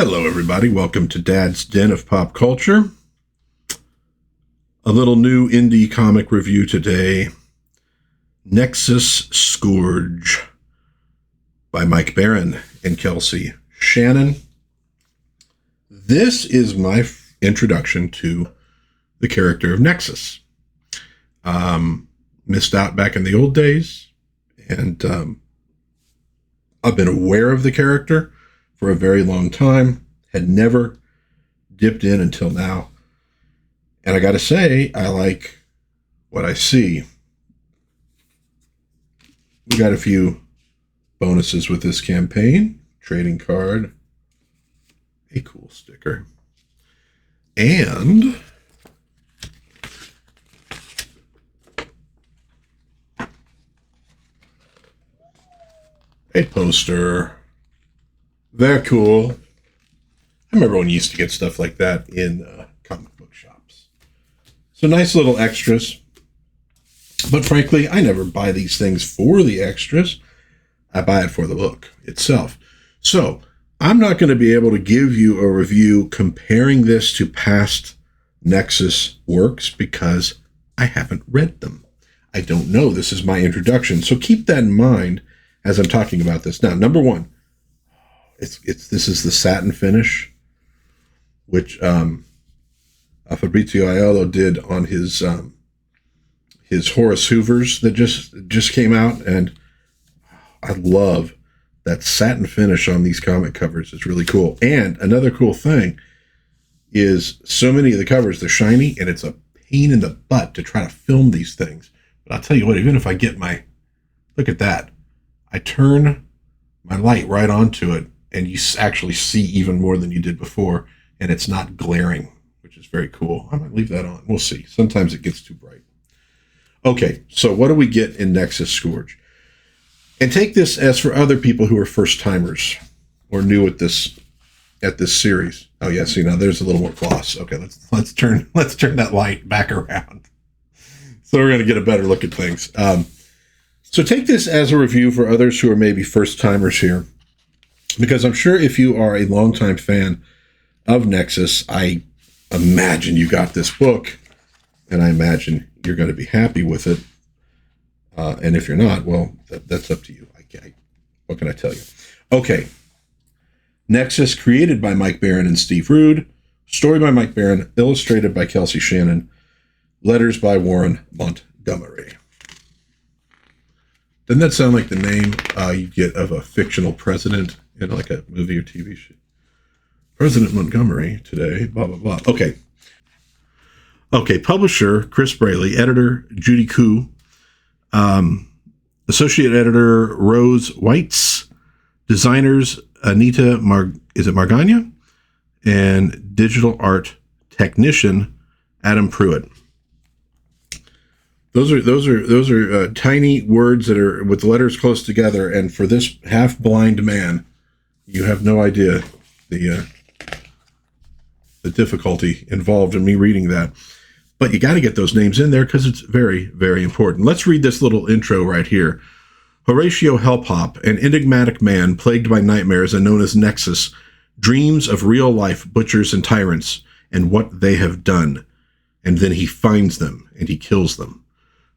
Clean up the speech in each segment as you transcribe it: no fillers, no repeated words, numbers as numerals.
Hello, everybody. Welcome to Dad's Den of Pop Culture. A little new indie comic review today. Nexus Scourge by Mike Baron and Kelsey Shannon. This is my introduction to the character of Nexus. Missed out back in the old days, and I've been aware of the character for a very long time, had never dipped in until now. And I got to say, I like what I see. We got a few bonuses with this campaign. Trading card, a cool sticker, and a poster. Very cool. I remember when you used to get stuff like that in comic book shops. So nice little extras. But frankly, I never buy these things for the extras. I buy it for the book itself. So I'm not going to be able to give you a review comparing this to past Nexus works because I haven't read them. I don't know. This is my introduction. So keep that in mind as I'm talking about this. Now, number one, this is the satin finish, which Fabrizio Aiello did on his Horace Hoovers that just came out, and I love that satin finish on these comic covers. It's really cool. And another cool thing is so many of the covers, they're shiny, and it's a pain in the butt to try to film these things. But I'll tell you what, even if I get look at that, I turn my light right onto it, and you actually see even more than you did before, and it's not glaring, which is very cool. I might leave that on. We'll see. Sometimes it gets too bright. Okay, so what do we get in Nexus Scourge? And take this as for other people who are first-timers or new at this series. Oh, yeah, see, now there's a little more gloss. Okay, let's turn that light back around. So we're going to get a better look at things. So take this as a review for others who are maybe first-timers here, because I'm sure if you are a longtime fan of Nexus, I imagine you got this book, and I imagine you're going to be happy with it. And if you're not, well, that's up to you. What can I tell you? Okay. Nexus, created by Mike Baron and Steve Rude. Story by Mike Baron, illustrated by Kelsey Shannon. Letters by Warren Montgomery. Doesn't that sound like the name you get of a fictional president in like a movie or TV show? President Montgomery today, blah, blah, blah. Okay, publisher, Chris Braley. Editor, Judy Koo. Associate editor, Rose Weitz. Designers, Anita Margagna. And digital art technician, Adam Pruitt. Those are tiny words that are with the letters close together, and for this half-blind man, you have no idea the difficulty involved in me reading that. But you got to get those names in there because it's very, very important. Let's read this little intro right here. Horatio Hellpop, an enigmatic man plagued by nightmares and known as Nexus, dreams of real-life butchers and tyrants and what they have done, and then he finds them and he kills them.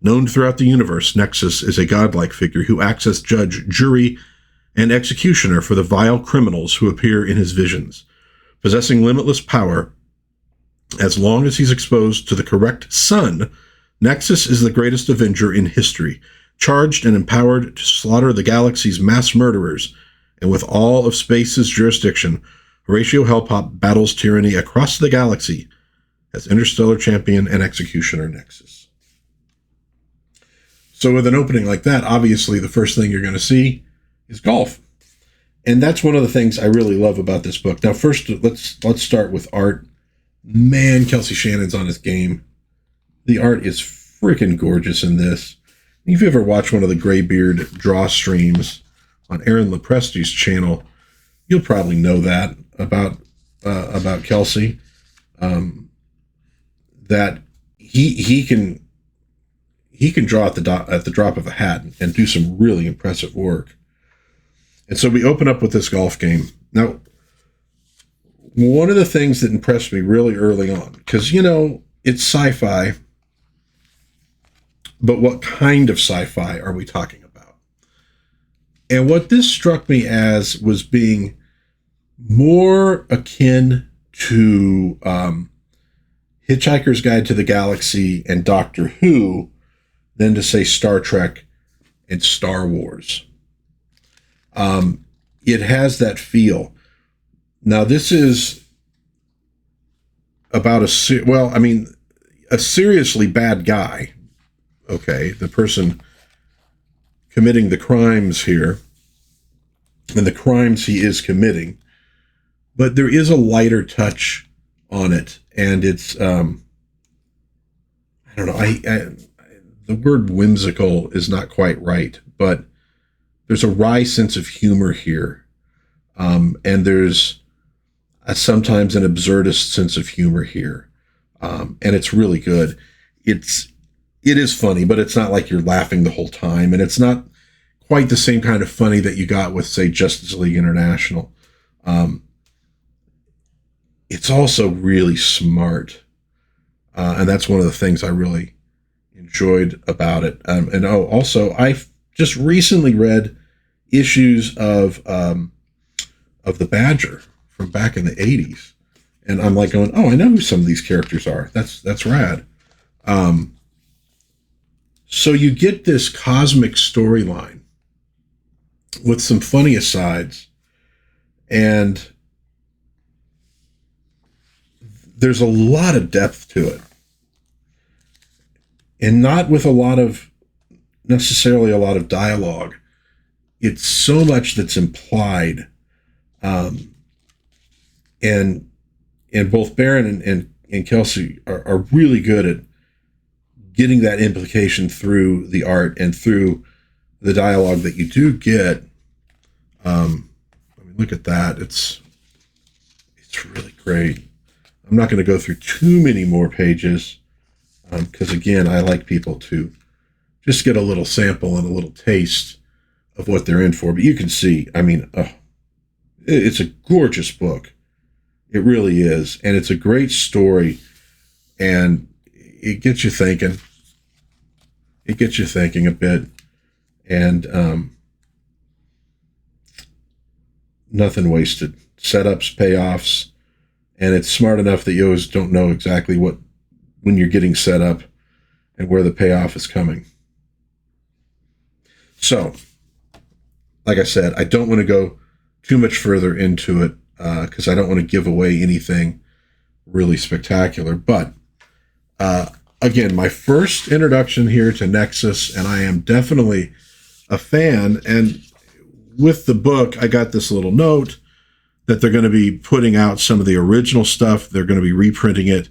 Known throughout the universe, Nexus is a godlike figure who acts as judge, jury, and executioner for the vile criminals who appear in his visions. Possessing limitless power, as long as he's exposed to the correct sun, Nexus is the greatest avenger in history, charged and empowered to slaughter the galaxy's mass murderers, and with all of space's jurisdiction, Horatio Hellpop battles tyranny across the galaxy as interstellar champion and executioner Nexus. So with an opening like that, obviously the first thing you're going to see is golf. And that's one of the things I really love about this book. Now, first, let's start with art. Man, Kelsey Shannon's on his game. The art is freaking gorgeous in this. If you ever watched one of the Graybeard draw streams on Aaron Lepresti's channel, you'll probably know that about Kelsey. That he can draw at the drop of a hat and do some really impressive work. And so we open up with this golf game. Now, one of the things that impressed me really early on, because, you know, it's sci-fi, but what kind of sci-fi are we talking about? And what this struck me as was being more akin to Hitchhiker's Guide to the Galaxy and Doctor Who than to, say, Star Trek and Star Wars. It has that feel. Now, this is about a seriously bad guy. Okay, the person committing the crimes here, and the crimes he is committing, but there is a lighter touch on it, and it's I don't know. The word whimsical is not quite right, but there's a wry sense of humor here, and there's sometimes an absurdist sense of humor here, and it's really good. It is funny, but it's not like you're laughing the whole time, and it's not quite the same kind of funny that you got with, say, Justice League International. It's also really smart, and that's one of the things I really enjoyed about it. Also, I've just recently read issues of the Badger from back in the 80s. And I'm like going, oh, I know who some of these characters are. That's rad. So you get this cosmic storyline with some funny asides, and there's a lot of depth to it. And not with necessarily a lot of dialogue. It's so much that's implied. And both Baron and Kelsey are really good at getting that implication through the art and through the dialogue that you do get. Look at that. It's really great. I'm not going to go through too many more pages because, again, I like people to just get a little sample and a little taste of what they're in for. But you can see, it's a gorgeous book. It really is. And it's a great story. And it gets you thinking. It gets you thinking a bit. And nothing wasted. Setups, payoffs. And it's smart enough that you always don't know exactly when you're getting set up and where the payoff is coming. So, like I said, I don't want to go too much further into it because I don't want to give away anything really spectacular. But again, my first introduction here to Nexus, and I am definitely a fan. And with the book, I got this little note that they're going to be putting out some of the original stuff. They're going to be reprinting it,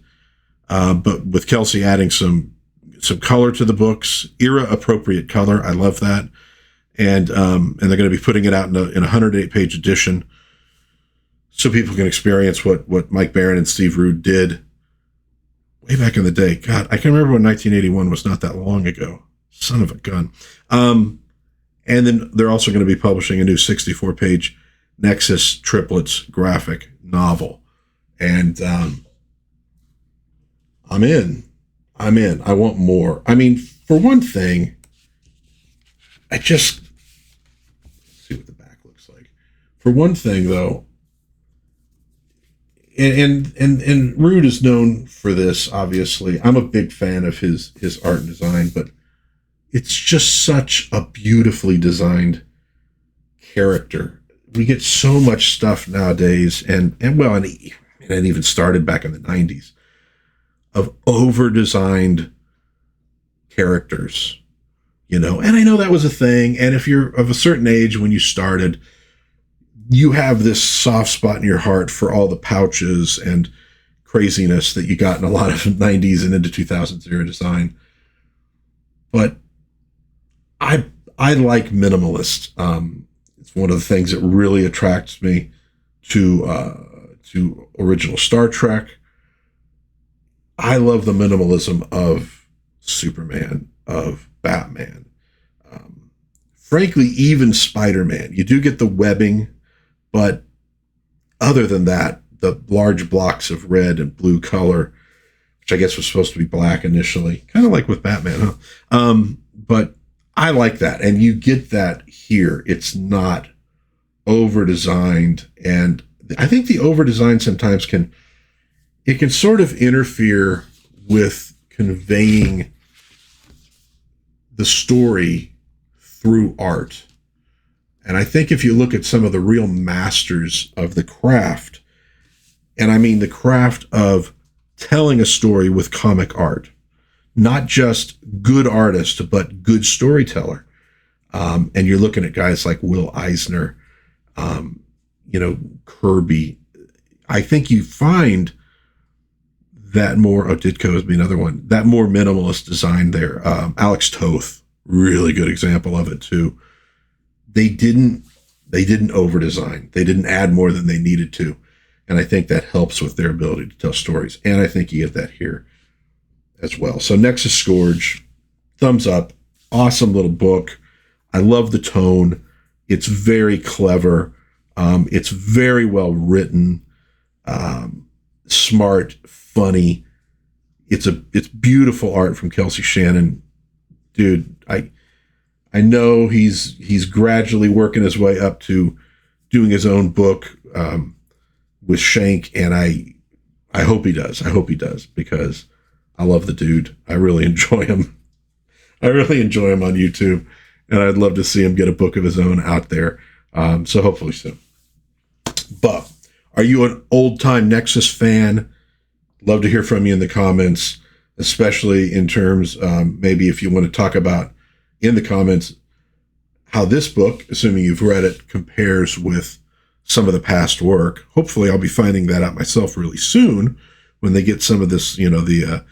but with Kelsey adding some color to the books, era-appropriate color. I love that. And they're going to be putting it out in a 108-page edition so people can experience what Mike Baron and Steve Rude did way back in the day. God, I can remember when 1981 was not that long ago. Son of a gun. And then they're also going to be publishing a new 64-page Nexus triplets graphic novel. And I'm in. I want more. I mean, for one thing, let's see what the back looks like. For one thing, though, and Rude is known for this, obviously. I'm a big fan of his art and design, but it's just such a beautifully designed character. We get so much stuff nowadays, and it even started back in the 90s, of over-designed characters, and I know that was a thing, and if you're of a certain age when you started, you have this soft spot in your heart for all the pouches and craziness that you got in a lot of 90s and into 2000s era design. But I like Minimalist. It's one of the things that really attracts me to original Star Trek. I love the minimalism of Superman, of Batman. Frankly, even Spider-Man. You do get the webbing, but other than that, the large blocks of red and blue color, which I guess was supposed to be black initially, kind of like with Batman, huh? But I like that, and you get that here. It's not over-designed, and I think the over-design sometimes can sort of interfere with conveying the story through art. And I think if you look at some of the real masters of the craft, and I mean the craft of telling a story with comic art, not just good artist, but good storyteller. And you're looking at guys like Will Eisner, Kirby. I think you find that more, Ditko would be another one, that more minimalist design there. Alex Toth, really good example of it too. They didn't over design. They didn't add more than they needed to. And I think that helps with their ability to tell stories. And I think you get that here as well. So Nexus Scourge, thumbs up. Awesome little book. I love the tone. It's very clever. It's very well written, smart, funny. It's beautiful art from Kelsey Shannon. Dude, I know he's gradually working his way up to doing his own book with Shank, and I hope he does. I hope he does, because I love the dude. I really enjoy him. I really enjoy him on YouTube, and I'd love to see him get a book of his own out there. So hopefully soon. But are you an old-time Nexus fan? Love to hear from you in the comments, especially in terms, maybe if you want to talk about in the comments how this book, assuming you've read it, compares with some of the past work. Hopefully I'll be finding that out myself really soon when they get some of this, the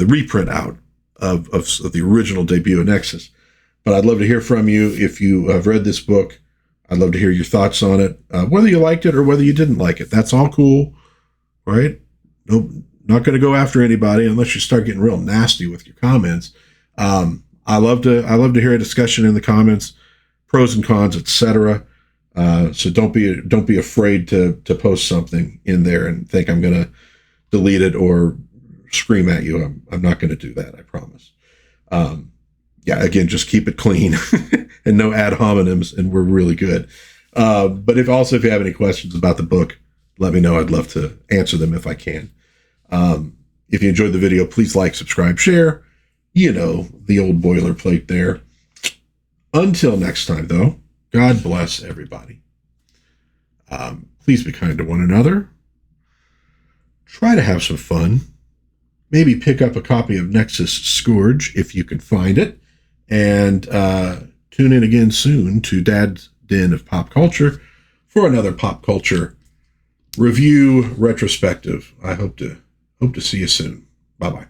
reprint out of the original debut of Nexus. But I'd love to hear from you if you have read this book. I'd love to hear your thoughts on it, whether you liked it or whether you didn't like it. That's all cool, right? Nope, not going to go after anybody unless you start getting real nasty with your comments. I love to hear a discussion in the comments, pros and cons, etc. So don't be afraid to post something in there and think I'm going to delete it or scream at you. I'm not going to do that. I promise. Again, just keep it clean and no ad hominems, and we're really good. But if you have any questions about the book, let me know. I'd love to answer them if I can. If you enjoyed the video, please like, subscribe, share. The old boilerplate there. Until next time, though, God bless everybody. Please be kind to one another. Try to have some fun. Maybe pick up a copy of Nexus Scourge if you can find it. And tune in again soon to Dad's Den of Pop Culture for another pop culture review retrospective. I hope to see you soon. Bye-bye.